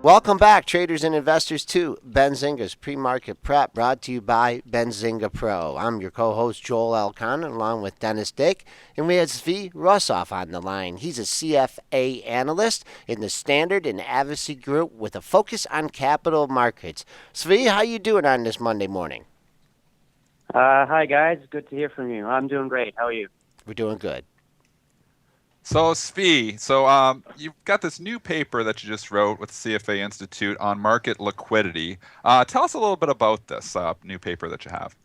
Welcome back, traders and investors, to Benzinga's Pre-Market Prep, brought to you by Benzinga Pro. I'm your co-host, Joel Elconin, along with Dennis Dick, and we have Svi Rosov on the line. He's a CFA analyst in the Standards and Advocacy group with a focus on capital markets. Svi, how you doing on this Monday morning? Hi, guys. Good to hear from you. I'm doing great. How are you? We're doing good. So Svi, you've got this new paper that you just wrote with the CFA Institute on market liquidity. Tell us a little bit about this new paper that you have.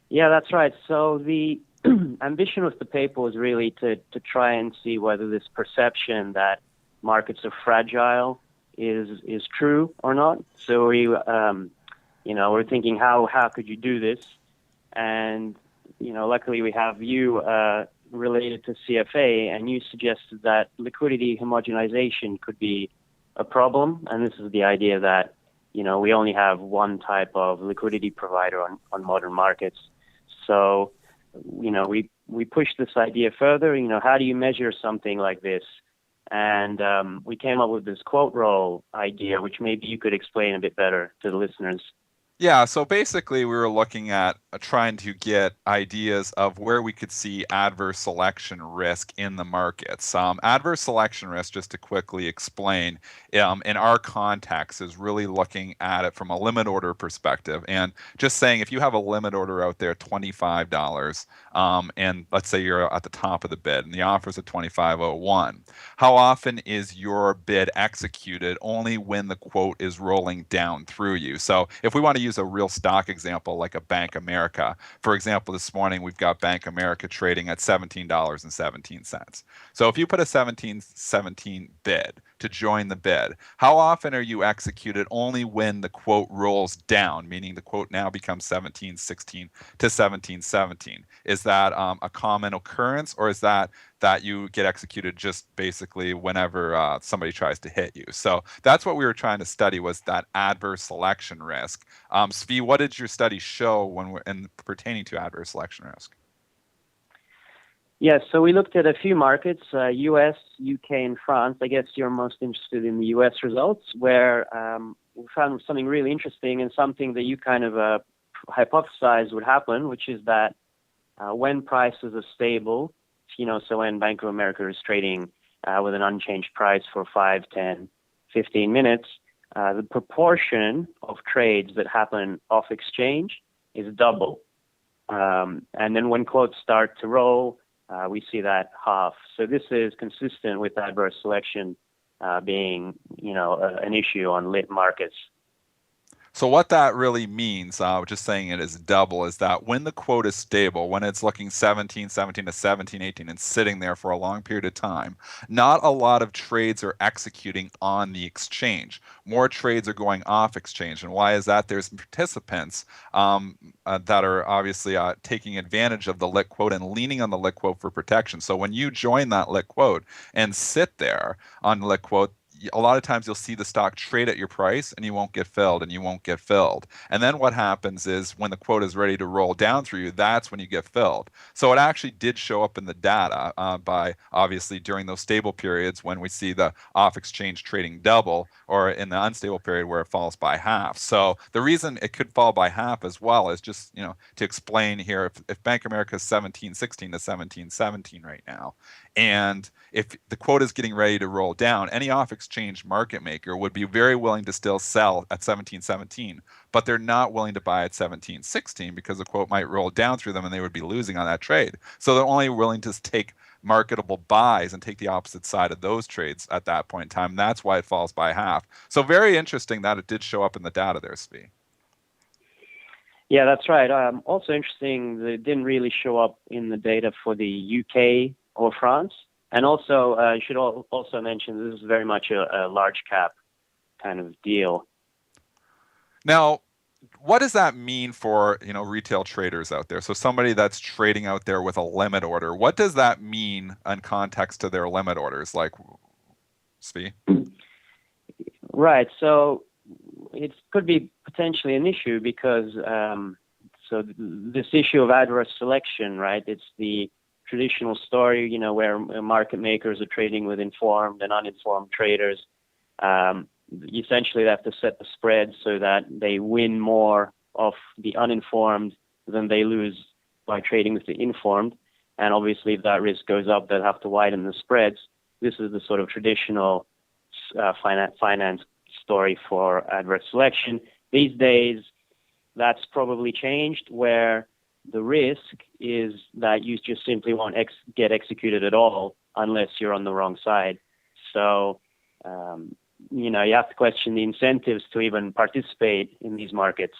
Yeah, that's right. So the ambition with the paper was really to try and see whether this perception that markets are fragile is true or not. So we're thinking how could you do this? And luckily we have you related to CFA, and you suggested that liquidity homogenization could be a problem. And this is the idea that, we only have one type of liquidity provider on modern markets. So, we pushed this idea further, how do you measure something like this? And we came up with this quote roll idea, which maybe you could explain a bit better to the listeners. Yeah, so basically we were looking at trying to get ideas of where we could see adverse selection risk in the markets. Adverse selection risk, just to quickly explain, in our context is really looking at it from a limit order perspective. And just saying, if you have a limit order out there, $25, and let's say you're at the top of the bid and the offer's at $25.01, how often is your bid executed? Only when the quote is rolling down through you. So if we want to use a real stock example like a Bank America, for example, this morning we've got Bank America trading at $17.17. So if you put a 17.17 bid to join the bid, how often are you executed? Only when the quote rolls down, meaning the quote now becomes 17.16 to 17.17. Is that a common occurrence, or is that you get executed just basically whenever somebody tries to hit you? So that's what we were trying to study, was that adverse selection risk. Svi, what did your study show in pertaining to adverse selection risk? Yes, so we looked at a few markets, US, UK, and France. I guess you're most interested in the US results, where we found something really interesting and something that you kind of hypothesized would happen, which is that when prices are stable, so when Bank of America is trading with an unchanged price for 5, 10, 15 minutes, the proportion of trades that happen off exchange is double. And then when quotes start to roll, we see that half. So this is consistent with adverse selection being, an issue on lit markets. So what that really means, just saying it is double, is that when the quote is stable, when it's looking 17.17 to 17.18 and sitting there for a long period of time, not a lot of trades are executing on the exchange. More trades are going off exchange. And why is that? There's participants that are obviously taking advantage of the lit quote and leaning on the lit quote for protection. So when you join that lit quote and sit there on the lit quote, a lot of times you'll see the stock trade at your price and you won't get filled and you won't get filled. And then what happens is when the quote is ready to roll down through you, that's when you get filled. So it actually did show up in the data by obviously during those stable periods when we see the off exchange trading double, or in the unstable period where it falls by half. So the reason it could fall by half as well is just, to explain here, if Bank of America is 17.16 to 17.17 right now, and if the quote is getting ready to roll down, any off exchange market maker would be very willing to still sell at 17.17, but they're not willing to buy at 17.16 because the quote might roll down through them and they would be losing on that trade. So they're only willing to take marketable buys and take the opposite side of those trades at that point in time. That's why it falls by half. So very interesting that it did show up in the data there, Svi. Yeah, that's right. Also interesting that it didn't really show up in the data for the UK or France. And also, I should also mention this is very much a large cap kind of deal. Now, what does that mean for retail traders out there? So somebody that's trading out there with a limit order, what does that mean in context to their limit orders? Like, Svi? Right. So it could be potentially an issue because so this issue of adverse selection, right? It's the traditional story, where market makers are trading with informed and uninformed traders. Essentially, they have to set the spread so that they win more of the uninformed than they lose by trading with the informed. And obviously, if that risk goes up, they'll have to widen the spreads. This is the sort of traditional finance story for adverse selection. These days, that's probably changed, where the risk is that you just simply won't get executed at all unless you're on the wrong side. So, you have to question the incentives to even participate in these markets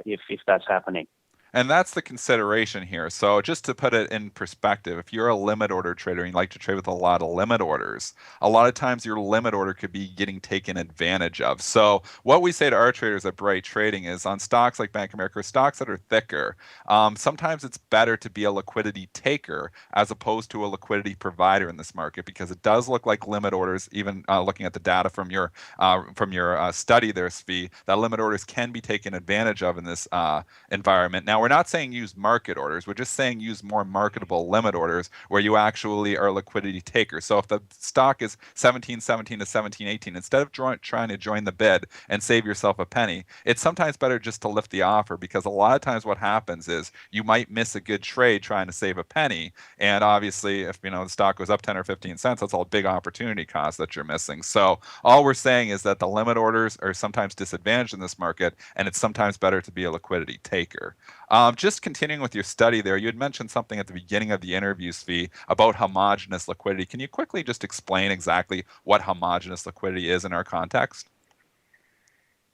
if that's happening. And that's the consideration here. So just to put it in perspective, if you're a limit order trader and you like to trade with a lot of limit orders, a lot of times your limit order could be getting taken advantage of. So what we say to our traders at Bright Trading is on stocks like Bank of America, stocks that are thicker, sometimes it's better to be a liquidity taker as opposed to a liquidity provider in this market, because it does look like limit orders, even looking at the data from your study there, Svi, that limit orders can be taken advantage of in this environment. Now, we're not saying use market orders. We're just saying use more marketable limit orders where you actually are a liquidity taker. So if the stock is 17.17 to 17.18, instead of trying to join the bid and save yourself a penny, it's sometimes better just to lift the offer, because a lot of times what happens is you might miss a good trade trying to save a penny. And obviously, if the stock goes up 10 or 15 cents, that's all big opportunity cost that you're missing. So all we're saying is that the limit orders are sometimes disadvantaged in this market, and it's sometimes better to be a liquidity taker. Just continuing with your study there, you had mentioned something at the beginning of the interview, Svi, about homogeneous liquidity. Can you quickly just explain exactly what homogeneous liquidity is in our context?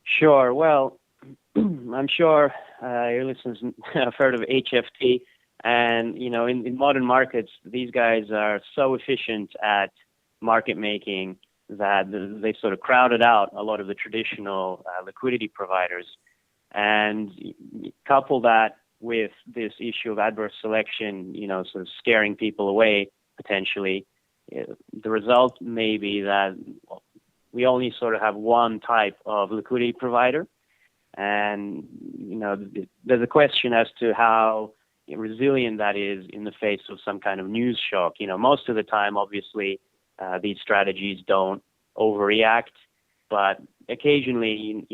Sure. Well, I'm sure your listeners have heard of HFT. And, in modern markets, these guys are so efficient at market making that they sort of crowded out a lot of the traditional liquidity providers. And couple that with this issue of adverse selection, sort of scaring people away potentially, the result may be that we only sort of have one type of liquidity provider. And, there's a question as to how resilient that is in the face of some kind of news shock. Most of the time, obviously, these strategies don't overreact, but occasionally,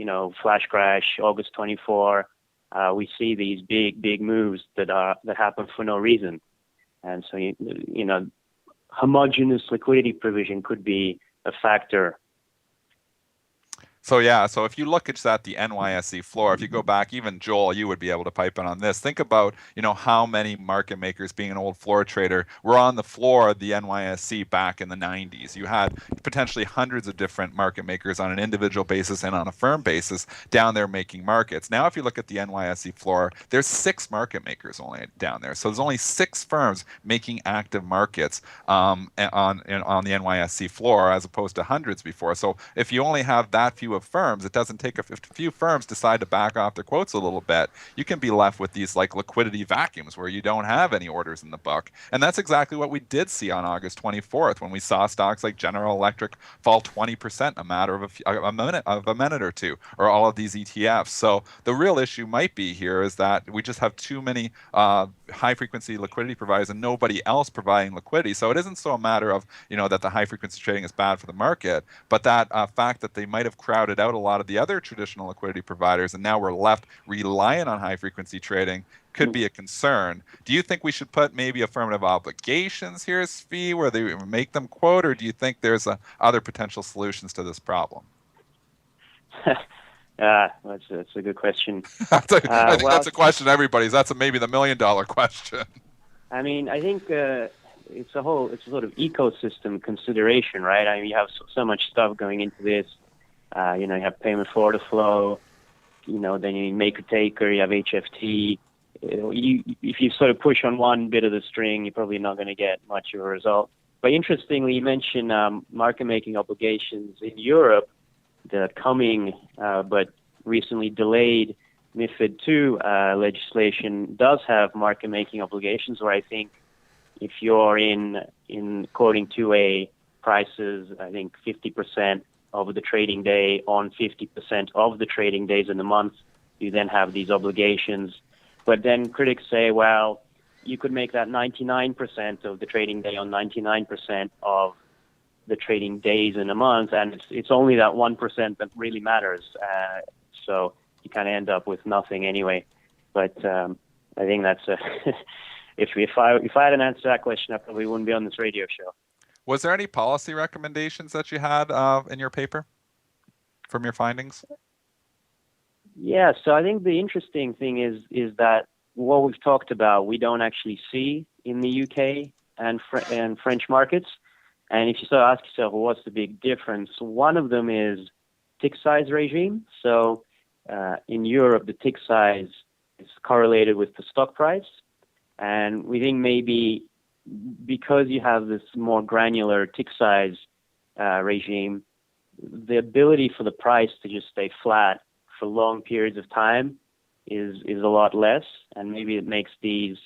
flash crash, August 24, we see these big moves that happen for no reason. And so, homogeneous liquidity provision could be a factor. So yeah, so if you look at the NYSE floor, if you go back, even Joel, you would be able to pipe in on this. Think about, how many market makers, being an old floor trader, were on the floor of the NYSE back in the 90s. You had potentially hundreds of different market makers on an individual basis and on a firm basis down there making markets. Now, if you look at the NYSE floor, there's 6 market makers only down there. So there's only 6 firms making active markets on the NYSE floor, as opposed to hundreds before. So if you only have that few of firms, it doesn't take if a few firms decide to back off their quotes a little bit, you can be left with these like liquidity vacuums where you don't have any orders in the book. And that's exactly what we did see on August 24th when we saw stocks like General Electric fall 20% in a matter of a minute or two, or all of these ETFs. So the real issue might be here is that we just have too many high frequency liquidity providers and nobody else providing liquidity. So it isn't so a matter of that the high frequency trading is bad for the market, but that fact that they might have crowded out a lot of the other traditional liquidity providers, and now we're left reliant on high frequency trading, could be a concern. Do you think we should put maybe affirmative obligations here, Svi, where they make them quote, or do you think there's other potential solutions to this problem? That's a good question. I think that's a question everybody's. That's maybe the $1 million question. I mean, I think it's a sort of ecosystem consideration, right? I mean, you have so much stuff going into this. You have payment for order flow, then you make a taker, you have HFT. If you sort of push on one bit of the string, you're probably not going to get much of a result. But interestingly, you mentioned market making obligations in Europe. The coming but recently delayed MiFID II legislation does have market making obligations, where I think if you're in quoting 2A prices, I think 50% of the trading day on 50% of the trading days in the month, you then have these obligations. But then critics say, well, you could make that 99% of the trading day on 99% of the trading days in a month, and it's only that 1% that really matters. So you kind of end up with nothing anyway. But I think that's if I had an answer to that question, I probably wouldn't be on this radio show. Was there any policy recommendations that you had in your paper from your findings? Yeah, so I think the interesting thing is that what we've talked about, we don't actually see in the UK and French markets. And if you sort of ask yourself, well, what's the big difference? One of them is tick size regime. So in Europe, the tick size is correlated with the stock price. And we think maybe because you have this more granular tick size regime, the ability for the price to just stay flat for long periods of time is a lot less, and maybe it makes the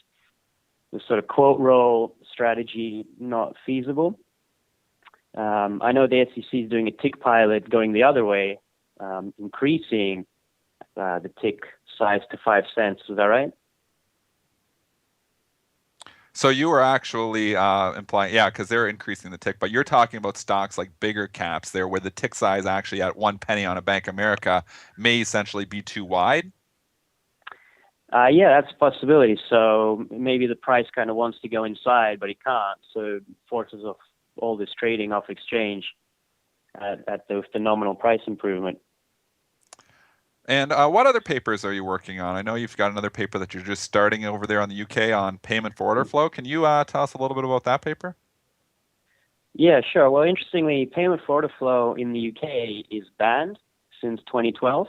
sort of quote roll strategy not feasible. I know the SEC is doing a tick pilot going the other way, increasing the tick size to 5 cents. Is that right? So you were actually implying, yeah, because they're increasing the tick, but you're talking about stocks like bigger caps there, where the tick size actually at 1 penny on a Bank of America may essentially be too wide. Yeah, that's a possibility. So maybe the price kind of wants to go inside, but it can't. So it forces off all this trading off exchange at the nominal price improvement. And what other papers are you working on? I know you've got another paper that you're just starting over there on the UK on payment for order flow. Can you tell us a little bit about that paper? Yeah, sure. Well, interestingly, payment for order flow in the UK is banned since 2012.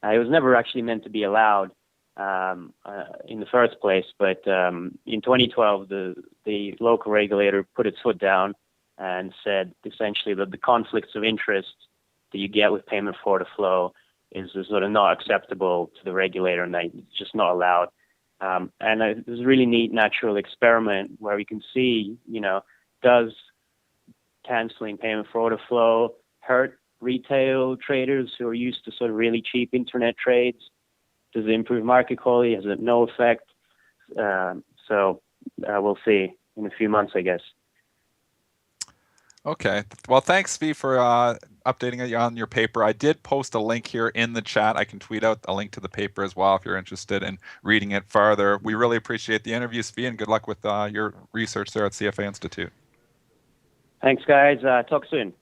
It was never actually meant to be allowed in the first place, but in 2012, the local regulator put its foot down and said essentially that the conflicts of interest that you get with payment for order flow is sort of not acceptable to the regulator, and that it's just not allowed. And it was a really neat natural experiment where we can see, does canceling payment for order flow hurt retail traders who are used to sort of really cheap internet trades? Does it improve market quality? Has it no effect? So we'll see in a few months, I guess. Okay. Well, thanks, Svi, for updating on your paper. I did post a link here in the chat. I can tweet out a link to the paper as well if you're interested in reading it further. We really appreciate the interview, Svi, and good luck with your research there at CFA Institute. Thanks, guys. Talk soon.